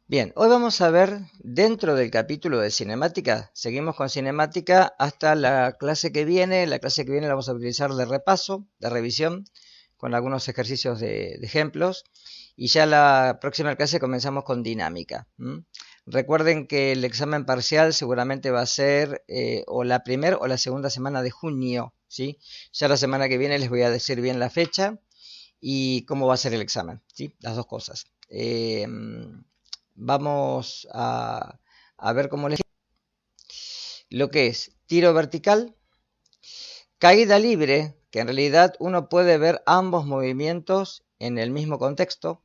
Bien, hoy vamos a ver dentro del capítulo de cinemática, seguimos con cinemática hasta la clase que viene. La clase que viene la vamos a utilizar de repaso, de revisión, con algunos ejercicios de ejemplos. Y ya la próxima clase comenzamos con dinámica. Recuerden que el examen parcial seguramente va a ser o la primera o la segunda semana de junio, ¿sí? Ya la semana que viene les voy a decir bien la fecha y cómo va a ser el examen, ¿sí? Las dos cosas. Vamos a ver cómo les lo que es tiro vertical, caída libre, que en realidad uno puede ver ambos movimientos en el mismo contexto,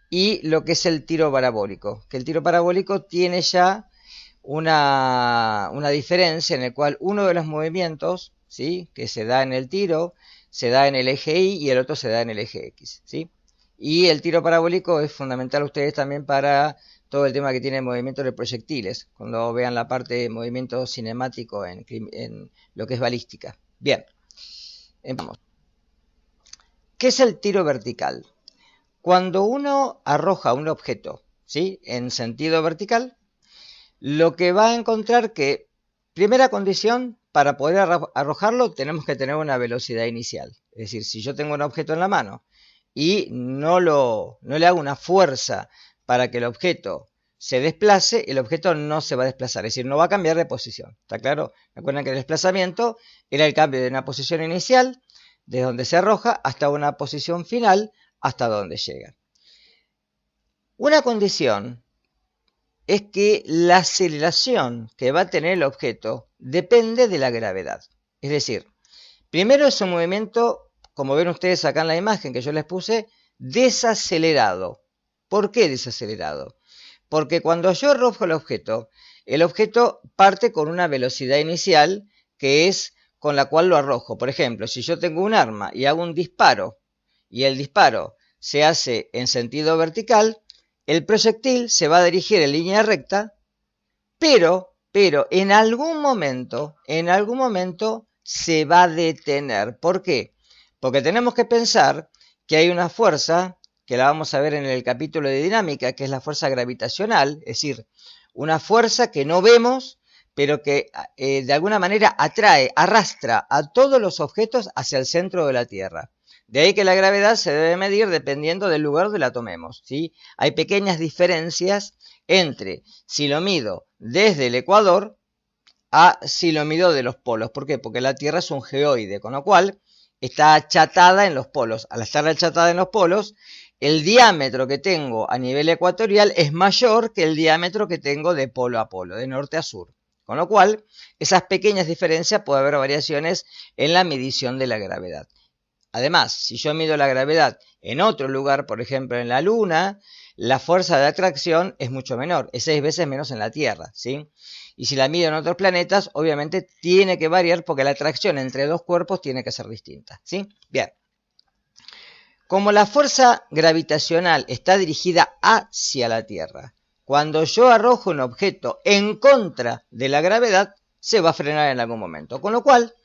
y lo que es el tiro parabólico, que el tiro parabólico tiene ya una diferencia en el cual uno de los movimientos, ¿sí?, que se da en el tiro, se da en el eje Y y el otro se da en el eje X, ¿sí? Y el tiro parabólico es fundamental a ustedes también para todo el tema que tiene movimiento de proyectiles, cuando vean la parte de movimiento cinemático en lo que es balística. Bien, empezamos. ¿Qué es el tiro vertical? Cuando uno arroja un objeto, ¿sí?, en sentido vertical, lo que va a encontrar que, primera condición, para poder arrojarlo tenemos que tener una velocidad inicial. Es decir, si yo tengo un objeto en la mano y no le hago una fuerza para que el objeto se desplace, el objeto no se va a desplazar, es decir, no va a cambiar de posición. ¿Está claro? Recuerden que el desplazamiento era el cambio de una posición inicial, desde donde se arroja, hasta una posición final, hasta donde llega. Una condición es que la aceleración que va a tener el objeto depende de la gravedad. Es decir, primero es un movimiento, como ven ustedes acá en la imagen que yo les puse, desacelerado. ¿Por qué desacelerado? Porque cuando yo arrojo el objeto parte con una velocidad inicial que es con la cual lo arrojo. Por ejemplo, si yo tengo un arma y hago un disparo y el disparo se hace en sentido vertical, el proyectil se va a dirigir en línea recta, pero en algún momento se va a detener. ¿Por qué? Porque tenemos que pensar que hay una fuerza, que la vamos a ver en el capítulo de dinámica, que es la fuerza gravitacional, es decir, una fuerza que no vemos, pero que de alguna manera atrae, arrastra a todos los objetos hacia el centro de la Tierra. De ahí que la gravedad se debe medir dependiendo del lugar donde la tomemos, ¿sí? Hay pequeñas diferencias entre si lo mido desde el ecuador a si lo mido de los polos. ¿Por qué? Porque la Tierra es un geoide, con lo cual está achatada en los polos. Al estar achatada en los polos, el diámetro que tengo a nivel ecuatorial es mayor que el diámetro que tengo de polo a polo, de norte a sur. Con lo cual, esas pequeñas diferencias puede haber variaciones en la medición de la gravedad. Además, si yo mido la gravedad en otro lugar, por ejemplo en la Luna, la fuerza de atracción es mucho menor, es 6 veces menos en la Tierra, ¿sí? Y si la mido en otros planetas, obviamente tiene que variar porque la atracción entre dos cuerpos tiene que ser distinta, ¿sí? Bien. Como la fuerza gravitacional está dirigida hacia la Tierra, cuando yo arrojo un objeto en contra de la gravedad, se va a frenar en algún momento. Con lo cual,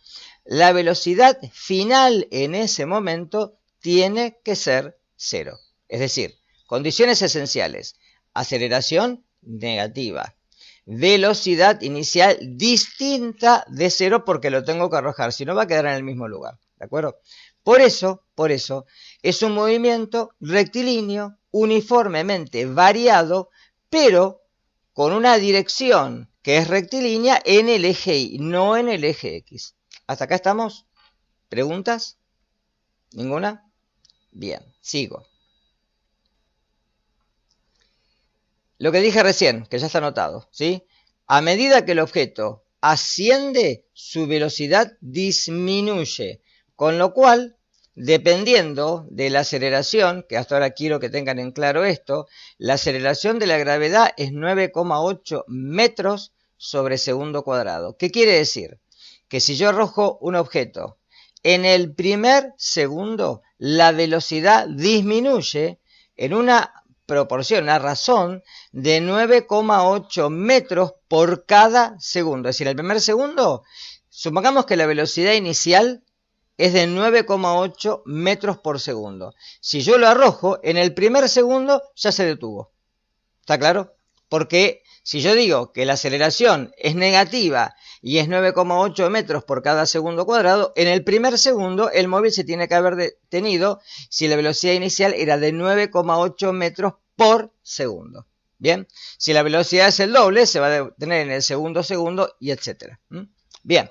la velocidad final en ese momento tiene que ser cero. Es decir, condiciones esenciales: aceleración negativa, velocidad inicial distinta de cero porque lo tengo que arrojar, si no va a quedar en el mismo lugar. ¿De acuerdo? Por eso, es un movimiento rectilíneo, uniformemente variado, pero con una dirección que es rectilínea en el eje Y, no en el eje X. ¿Hasta acá estamos? ¿Preguntas? ¿Ninguna? Bien, sigo. Lo que dije recién, que ya está anotado, ¿sí? A medida que el objeto asciende, su velocidad disminuye, con lo cual, dependiendo de la aceleración, que hasta ahora quiero que tengan en claro esto, la aceleración de la gravedad es 9,8 metros sobre segundo cuadrado. ¿Qué quiere decir? Que si yo arrojo un objeto en el primer segundo, la velocidad disminuye en una proporción, una razón de 9,8 metros por cada segundo. Es decir, el primer segundo, supongamos que la velocidad inicial es de 9,8 metros por segundo. Si yo lo arrojo, en el primer segundo ya se detuvo. ¿Está claro? Porque si yo digo que la aceleración es negativa y es 9,8 metros por cada segundo cuadrado, en el primer segundo el móvil se tiene que haber detenido si la velocidad inicial era de 9,8 metros por segundo. Bien, si la velocidad es el doble, se va a detener en el segundo y etcétera. Bien,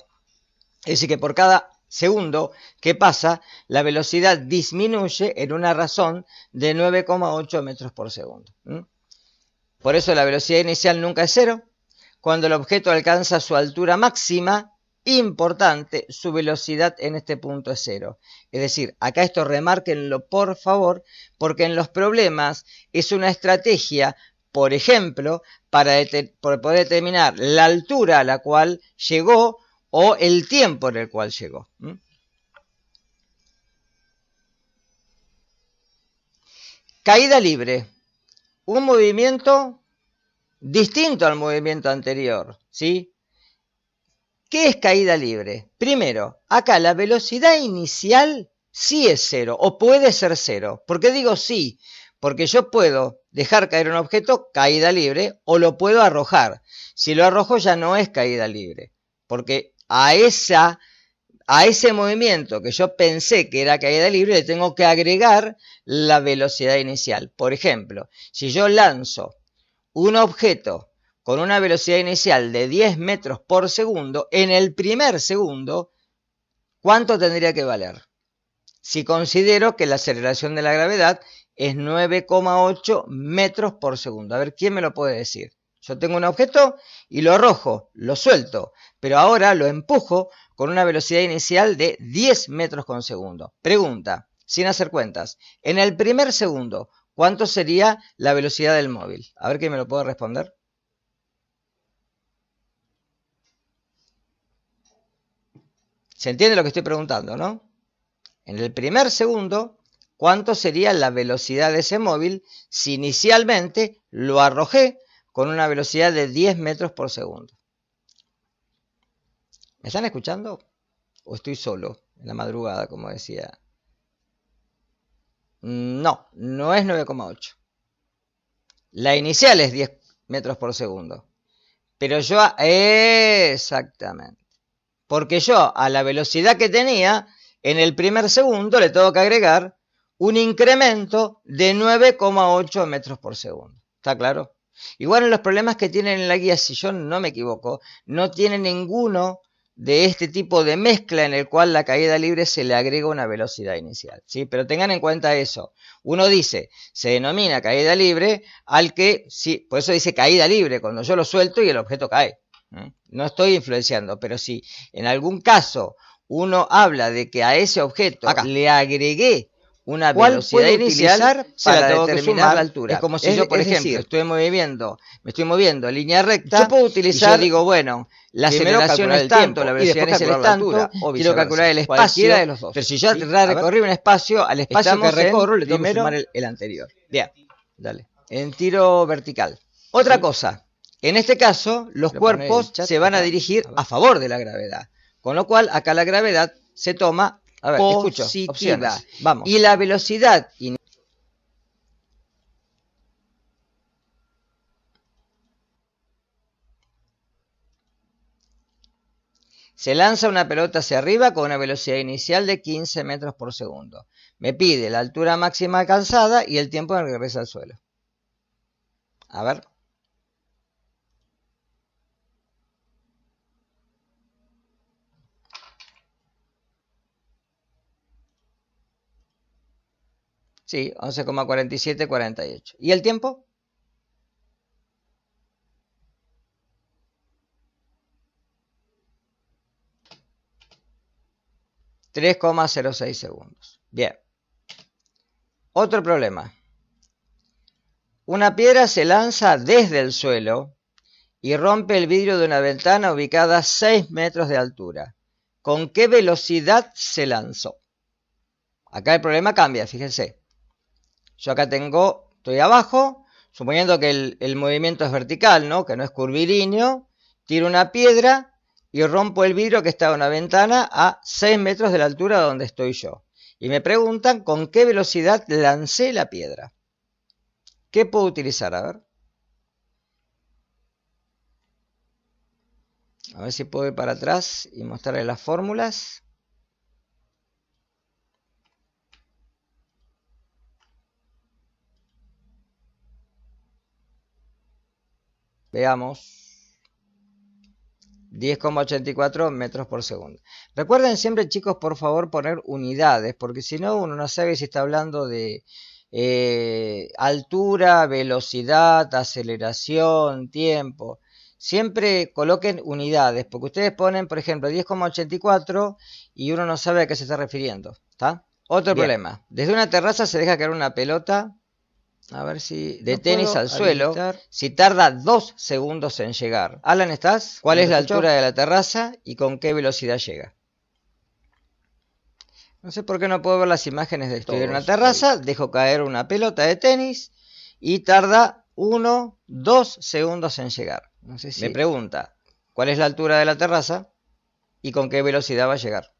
es decir que por cada segundo que pasa, la velocidad disminuye en una razón de 9,8 metros por segundo. Por eso la velocidad inicial nunca es cero. Cuando el objeto alcanza su altura máxima, importante, su velocidad en este punto es cero. Es decir, acá esto remárquenlo por favor, porque en los problemas es una estrategia, por ejemplo, para poder determinar la altura a la cual llegó o el tiempo en el cual llegó. Caída libre. Un movimiento distinto al movimiento anterior, ¿sí? ¿Qué es caída libre? Primero, acá la velocidad inicial sí es cero, o puede ser cero. ¿Por qué digo sí? Porque yo puedo dejar caer un objeto, caída libre, o lo puedo arrojar. Si lo arrojo ya no es caída libre, porque a ese movimiento que yo pensé que era caída libre le tengo que agregar la velocidad inicial. Por ejemplo, si yo lanzo un objeto con una velocidad inicial de 10 metros por segundo, en el primer segundo, ¿cuánto tendría que valer? Si considero que la aceleración de la gravedad es 9,8 metros por segundo. A ver, ¿quién me lo puede decir? Yo tengo un objeto y lo arrojo, lo suelto, pero ahora lo empujo con una velocidad inicial de 10 metros por segundo. Pregunta, sin hacer cuentas, en el primer segundo, ¿cuánto sería la velocidad del móvil? A ver quién me lo puede responder. ¿Se entiende lo que estoy preguntando, no? En el primer segundo, ¿cuánto sería la velocidad de ese móvil si inicialmente lo arrojé con una velocidad de 10 metros por segundo? ¿Me están escuchando? ¿O estoy solo en la madrugada, como decía? No, no es 9,8. La inicial es 10 metros por segundo. Pero yo, exactamente. Porque yo a la velocidad que tenía, en el primer segundo le tengo que agregar un incremento de 9,8 metros por segundo. ¿Está claro? Igual en los problemas que tienen en la guía, si yo no me equivoco, no tiene ninguno de este tipo de mezcla en el cual la caída libre se le agrega una velocidad inicial, ¿sí? Pero tengan en cuenta eso. Uno dice, se denomina caída libre al que, sí, por eso dice caída libre, cuando yo lo suelto y el objeto cae. No estoy influenciando, pero si en algún caso uno habla de que a ese objeto le agregué una velocidad inicial para determinar la altura. Es como si yo, por ejemplo, me estoy moviendo en línea recta. Yo puedo utilizar, yo digo, bueno, la aceleración es tanto, la velocidad inicial es tanto, quiero calcular el espacio de los dos. Pero si yo recorrí un espacio, al espacio que recorro le tengo que sumar el anterior. Bien, dale. En tiro vertical. Otra cosa, en este caso, los cuerpos se van a dirigir a favor de la gravedad. Con lo cual, acá la gravedad se toma positiva. Vamos. Y la velocidad se lanza una pelota hacia arriba con una velocidad inicial de 15 metros por segundo. Me pide la altura máxima alcanzada y el tiempo en que regresa al suelo. A ver. Sí, 11,4748. ¿Y el tiempo? ,06 segundos. Bien. Otro problema. Una piedra se lanza desde el suelo y rompe el vidrio de una ventana ubicada a 6 metros de altura. ¿Con qué velocidad se lanzó? Acá el problema cambia, fíjense. Yo acá estoy abajo, suponiendo que el movimiento es vertical, ¿no? Que no es curvilíneo, tiro una piedra y rompo el vidrio que está en una ventana a 6 metros de la altura donde estoy yo. Y me preguntan con qué velocidad lancé la piedra. ¿Qué puedo utilizar? A ver. A ver si puedo ir para atrás y mostrarles las fórmulas. Veamos. 10,84 metros por segundo. Recuerden siempre, chicos, por favor, poner unidades, porque si no, uno no sabe si está hablando de altura, velocidad, aceleración, tiempo. Siempre coloquen unidades, porque ustedes ponen, por ejemplo, 10,84 y uno no sabe a qué se está refiriendo. ¿Está? Otro problema. Desde una terraza se deja caer una pelota, a ver si de tenis al suelo, si tarda 2 segundos en llegar. Alan, ¿estás? ¿Cuál es la altura de la terraza y con qué velocidad llega? No sé por qué no puedo ver las imágenes de estoy en una terraza, dejo caer una pelota de tenis y tarda 1, 2 segundos en llegar. No sé si me pregunta, ¿cuál es la altura de la terraza y con qué velocidad va a llegar?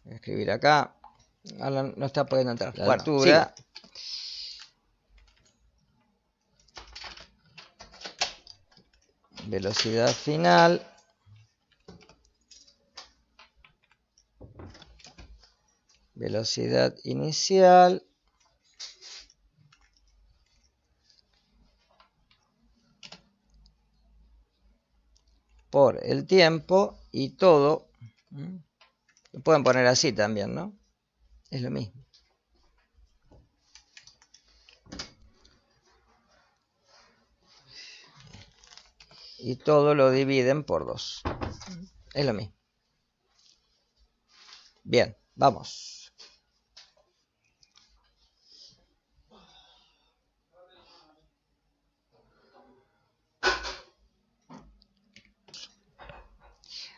Voy a escribir acá. Alan no está pudiendo entrar. La altura. Velocidad final. Velocidad inicial. Por el tiempo y todo. Lo pueden poner así también, ¿no? Es lo mismo. Y todo lo dividen por 2. Es lo mismo. Bien, vamos.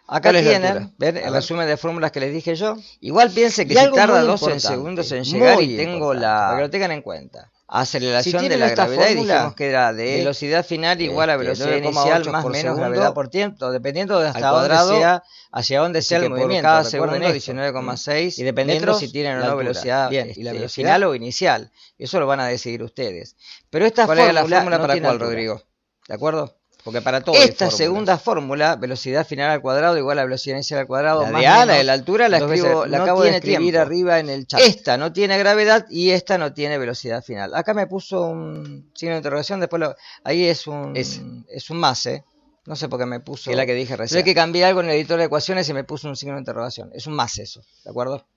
Acá tienen, ¿ven? El resumen de fórmulas que les dije yo. Igual piense que si tarda 12 segundos en llegar y tengo la... Para que lo tengan en cuenta. Aceleración de la gravedad y dijimos que era de velocidad final igual a velocidad inicial más menos gravedad por tiempo, dependiendo de hasta dónde sea, hacia dónde sea el movimiento. Cada segundo 19,6 y dependiendo si tienen o no velocidad y la velocidad final o inicial. Eso lo van a decidir ustedes. Pero esta fórmula, ¿cuál es la fórmula para cuál, Rodrigo? ¿De acuerdo? Porque para todo esta segunda fórmula, velocidad final al cuadrado igual a velocidad inicial al cuadrado, la más de A, la de la altura, la acabo de escribir arriba en el chat. Esta no tiene gravedad y esta no tiene velocidad final. Acá me puso un signo de interrogación, después ahí es un más, No sé por qué me puso... Es la que dije recién. Tuve que cambiar algo en el editor de ecuaciones y me puso un signo de interrogación. Es un más eso, ¿de acuerdo?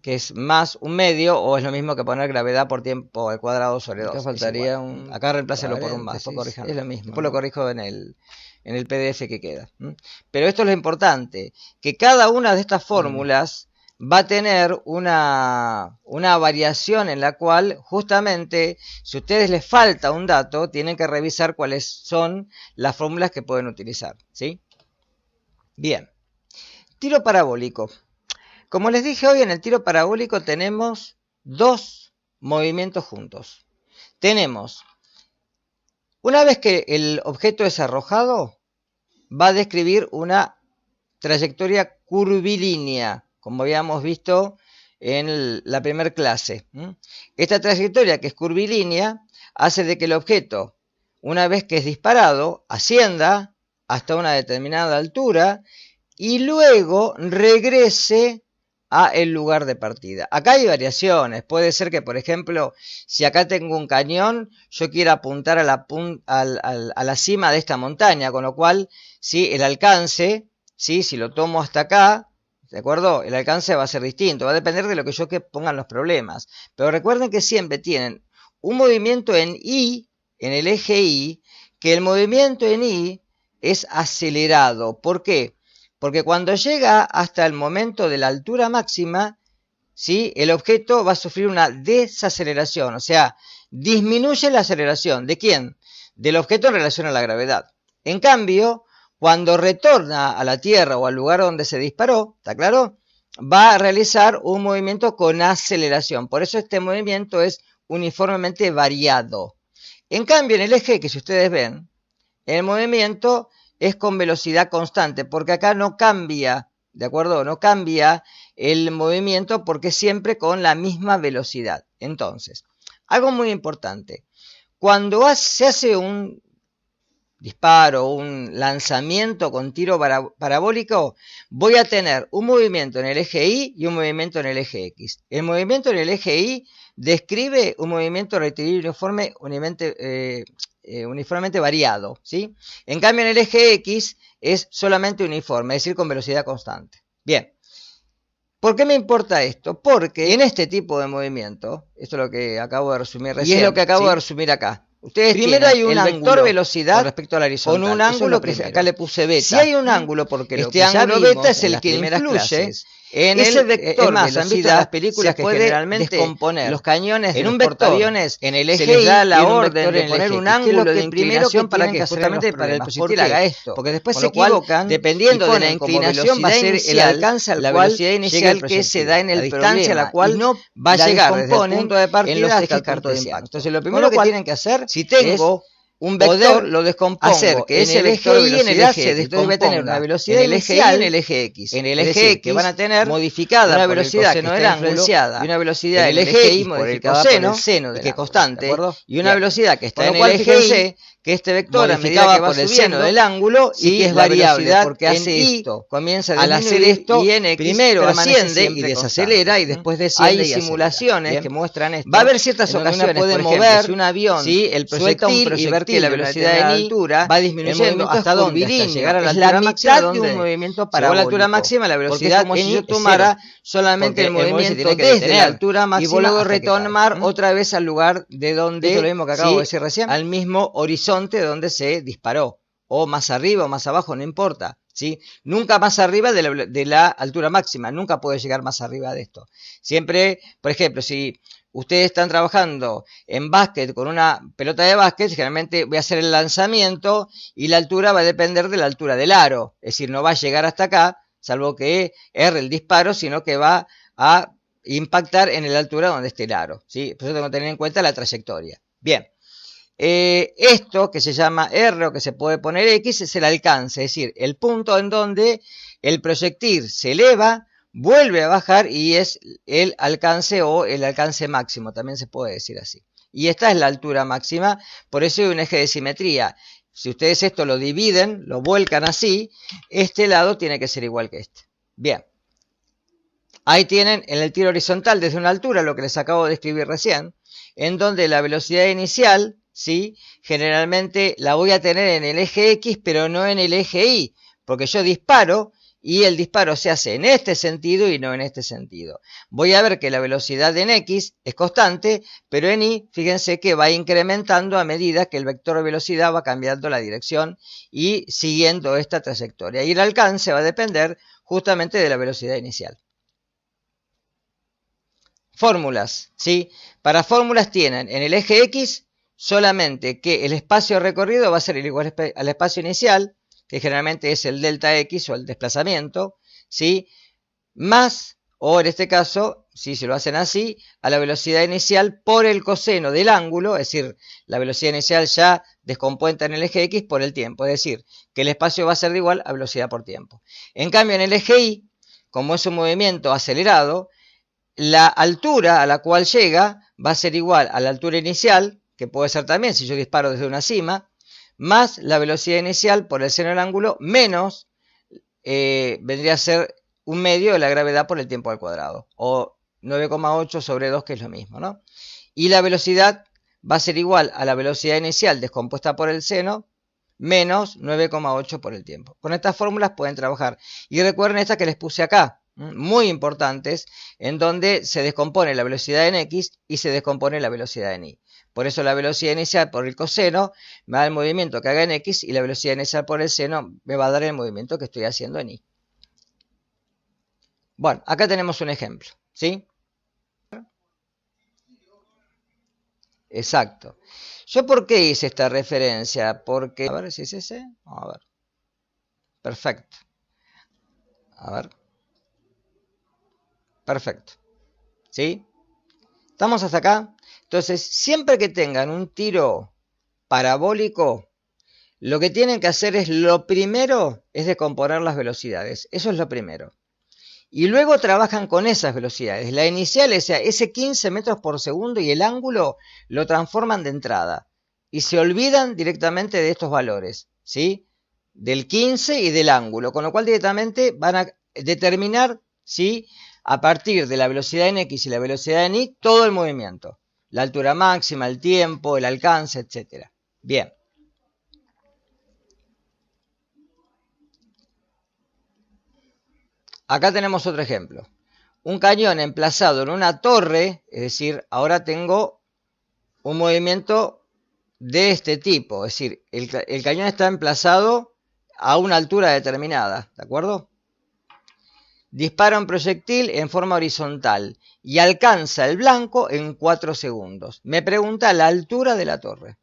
Que es más un medio, o es lo mismo que poner gravedad por tiempo al cuadrado sobre 2. Acá faltaría un... Acá reemplácelo por un más. Es lo mismo. Después lo corrijo en el PDF que queda. Pero esto es lo importante, que cada una de estas fórmulas va a tener una variación en la cual justamente si a ustedes les falta un dato, tienen que revisar cuáles son las fórmulas que pueden utilizar. ¿Sí? Bien. Tiro parabólico. Como les dije hoy, en el tiro parabólico tenemos 2 movimientos juntos. Tenemos, una vez que el objeto es arrojado, va a describir una trayectoria curvilínea, como habíamos visto en la primera clase. Esta trayectoria, que es curvilínea, hace de que el objeto, una vez que es disparado, ascienda hasta una determinada altura y luego regrese a el lugar de partida. Acá hay variaciones. Puede ser que, por ejemplo, si acá tengo un cañón, yo quiera apuntar a la cima de esta montaña, con lo cual, ¿sí? El alcance, ¿sí? Si lo tomo hasta acá, ¿de acuerdo? El alcance va a ser distinto. Va a depender de lo que yo pongan los problemas. Pero recuerden que siempre tienen un movimiento en Y, en el eje Y, que el movimiento en Y es acelerado. ¿Por qué? Porque cuando llega hasta el momento de la altura máxima, ¿sí? El objeto va a sufrir una desaceleración, o sea, disminuye la aceleración. ¿De quién? Del objeto en relación a la gravedad. En cambio, cuando retorna a la Tierra o al lugar donde se disparó, ¿está claro? Va a realizar un movimiento con aceleración. Por eso este movimiento es uniformemente variado. En cambio, en el eje, que si ustedes ven, el movimiento es con velocidad constante, porque acá no cambia, ¿de acuerdo? No cambia el movimiento porque siempre con la misma velocidad. Entonces, algo muy importante. cuando se hace un disparo, un lanzamiento con tiro parabólico, voy a tener un movimiento en el eje Y y un movimiento en el eje X. El movimiento en el eje Y describe un movimiento rectilíneo uniforme uniformemente variado, ¿sí? En cambio, en el eje X es solamente uniforme, es decir, con velocidad constante. Bien. ¿Por qué me importa esto? Porque en este tipo de movimiento, esto es lo que acabo de resumir recién, y es lo que acabo de resumir acá. Ustedes primero hay un vector velocidad con respecto a la horizontal, con un ángulo que acá le puse beta. Si hay un ángulo, porque este ángulo beta es el que influye en ese vector velocidad. Las películas que generalmente descomponer los cañones en un portaaviones en el eje Y, da la orden de poner un ángulo de inclinación para que justamente para el proyectil haga esto, porque después se equivocan, dependiendo de la inclinación va a ser el alcance al cual llega el que se da en el distancia a la cual no va a llegar desde el punto de partida hasta el punto de impacto. Entonces lo primero que tienen que hacer, si tengo un vector, lo descompongo, hacer que ese vector y en el eje se debe tener una velocidad en el eje Y y en el eje X. En el eje X que van a tener modificada una velocidad que está influenciada y una velocidad en el eje Y modificada por el seno que es constante, y una velocidad que está en el eje Y, que este vector a medida que va por el seno del ángulo y que es variable porque hace esto, comienza al hacer esto y en X primero asciende y desacelera y después desciende. Hay simulaciones que muestran esto. Va a haber ciertas ocasiones, puede mover un avión, el proyectil y ver que la velocidad de altura va disminuyendo hasta donde, hasta llegar a la altura máxima de un movimiento parabólico. A la altura máxima la velocidad como si yo tomara solamente el movimiento desde la altura máxima y luego retomar otra vez al lugar de donde, esto es lo mismo que acabo de decir recién, al mismo horizonte donde se disparó, o más arriba o más abajo, no importa, ¿sí? Nunca más arriba de la altura máxima, nunca puede llegar más arriba de esto. Siempre, por ejemplo, si ustedes están trabajando en básquet con una pelota de básquet, generalmente voy a hacer el lanzamiento y la altura va a depender de la altura del aro, es decir, no va a llegar hasta acá, salvo que erre el disparo, sino que va a impactar en la altura donde esté el aro, ¿sí? Por eso tengo que tener en cuenta la trayectoria. Bien. Esto que se llama R o que se puede poner X es el alcance, es decir, el punto en donde el proyectil se eleva, vuelve a bajar y es el alcance o el alcance máximo, también se puede decir así. Y esta es la altura máxima, por eso hay un eje de simetría. Si ustedes esto lo dividen, lo vuelcan así, este lado tiene que ser igual que este. Bien. Ahí tienen en el tiro horizontal desde una altura, lo que les acabo de describir recién, en donde la velocidad inicial, ¿sí? Generalmente la voy a tener en el eje X, pero no en el eje Y, porque yo disparo y el disparo se hace en este sentido y no en este sentido. Voy a ver que la velocidad en X es constante, pero en Y, fíjense que va incrementando a medida que el vector de velocidad va cambiando la dirección y siguiendo esta trayectoria. Y el alcance va a depender justamente de la velocidad inicial. Fórmulas, ¿sí? Para fórmulas tienen en el eje X solamente que el espacio recorrido va a ser igual al espacio inicial, que generalmente es el delta X o el desplazamiento, ¿sí? Más, o en este caso, si se lo hacen así, a la velocidad inicial por el coseno del ángulo, es decir, la velocidad inicial ya descompuesta en el eje X por el tiempo, es decir, que el espacio va a ser de igual a velocidad por tiempo. En cambio, en el eje Y, como es un movimiento acelerado, la altura a la cual llega va a ser igual a la altura inicial, que puede ser también si yo disparo desde una cima, más la velocidad inicial por el seno del ángulo, menos vendría a ser un medio de la gravedad por el tiempo al cuadrado, o 9,8 sobre 2, que es lo mismo, ¿no? Y la velocidad va a ser igual a la velocidad inicial descompuesta por el seno, menos 9,8 por el tiempo. Con estas fórmulas pueden trabajar. Y recuerden estas que les puse acá, muy importantes, en donde se descompone la velocidad en X y se descompone la velocidad en Y. Por eso la velocidad inicial por el coseno me da el movimiento que haga en X y la velocidad inicial por el seno me va a dar el movimiento que estoy haciendo en Y. Bueno, acá tenemos un ejemplo, ¿sí? Exacto. ¿Yo por qué hice esta referencia? Porque, a ver si es ese. Vamos a ver. Perfecto. A ver. Perfecto. ¿Sí? ¿Estamos hasta acá? Entonces, siempre que tengan un tiro parabólico, lo que tienen que hacer es, lo primero, es descomponer las velocidades. Eso es lo primero. Y luego trabajan con esas velocidades. La inicial, o sea, ese 15 metros por segundo y el ángulo lo transforman de entrada. y se olvidan directamente de estos valores, ¿sí? Del 15 y del ángulo, con lo cual directamente van a determinar, ¿sí? A partir de la velocidad en X y la velocidad en Y, todo el movimiento. La altura máxima, el tiempo, el alcance, etc. Bien. Acá tenemos otro ejemplo. Un cañón emplazado en una torre, es decir, ahora tengo un movimiento de este tipo, es decir, el cañón está emplazado a una altura determinada, ¿de acuerdo? Dispara un proyectil en forma horizontal y alcanza el blanco en 4 segundos. Me pregunta la altura de la torre.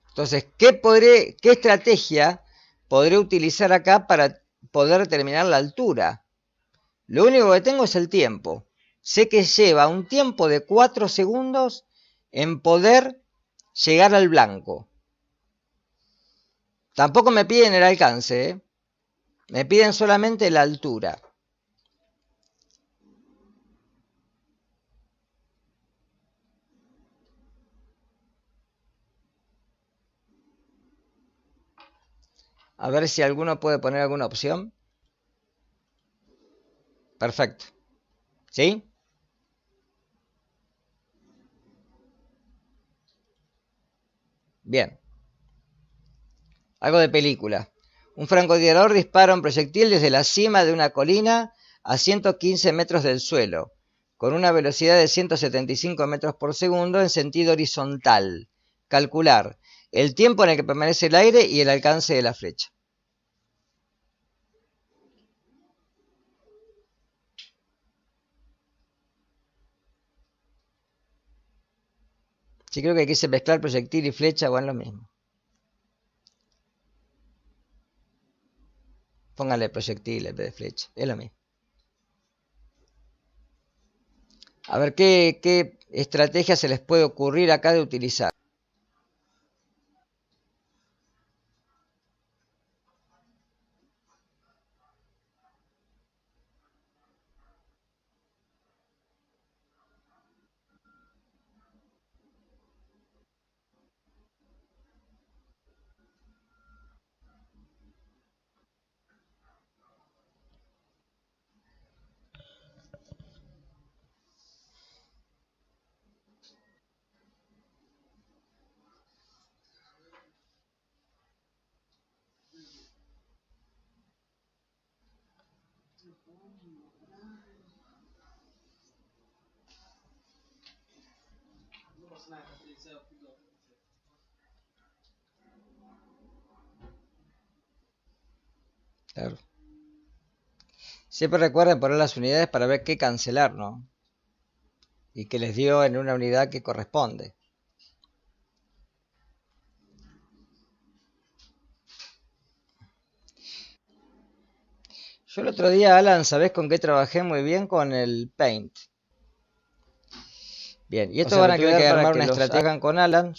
Entonces, ¿qué estrategia podré utilizar acá para poder determinar la altura? Lo único que tengo es el tiempo. Sé que lleva un tiempo de 4 segundos en poder llegar al blanco. Tampoco me piden el alcance, ¿eh? Me piden solamente la altura. A ver si alguno puede poner alguna opción. Perfecto. ¿Sí? Bien. Algo de película. Un francotirador dispara un proyectil desde la cima de una colina a 115 metros del suelo, con una velocidad de 175 metros por segundo en sentido horizontal. Calcular el tiempo en el que permanece el aire y el alcance de la flecha. Sí, creo que quise mezclar proyectil y flecha, o en lo mismo. Póngale proyectil en vez de flecha, es lo mismo. A ver qué estrategia se les puede ocurrir acá de utilizar. Claro. Siempre recuerden poner las unidades para ver qué cancelar, ¿no? Y que les dio en una unidad que corresponde. Yo el otro día, Alan, ¿sabés con qué trabajé muy bien? Con el Paint. Bien, y esto van a quedar para que los hagan con Alan.